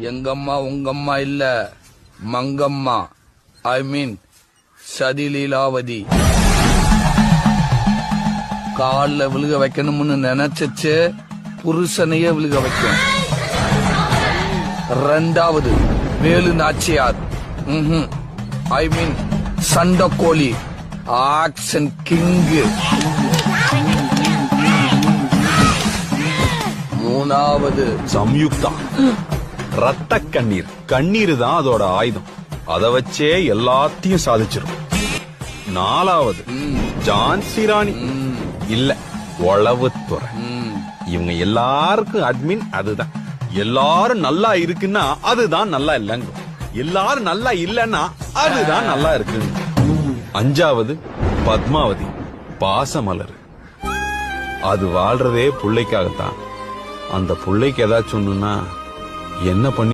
எங்கம்மா உங்கம்மா இல்ல, மங்கம்மா. ஐ மீன் சதிலீலாவதி. கால்ல விழுக வைக்கணும்னு நினைச்சச்சு புருஷனையே விழுக வைக்கும். ரெண்டாவது வேலு நாச்சியார். ஐ மீன் சண்டக்கோழி, ஆக்ஷன் கிங்கு. மூணாவது சம்யுக்தா, ரத்த கண்ணீர். கண்ணீர் தான் அதோட ஆயுதம், அத வச்சே எல்லாத்தையும் சாதிச்சிரும். நாலாவது ஜான்சி ராணி, இல்ல உளவுத்துறை. இவங்க எல்லாருக்கும் அட்மின் அதுதான். எல்லாரும் நல்லா இருக்குன்னா அதுதான் நல்லா இல்லைங்க, எல்லாரும் நல்லா இல்லன்னா அதுதான் நல்லா இருக்கு. அஞ்சாவது பத்மாவதி, பாசமலர். அது வாழ்றதே புள்ளைக்காகத்தான். அந்த புள்ளைக்கு ஏதாச்சும் ஒண்ணுன்னா என்ன பண்ணி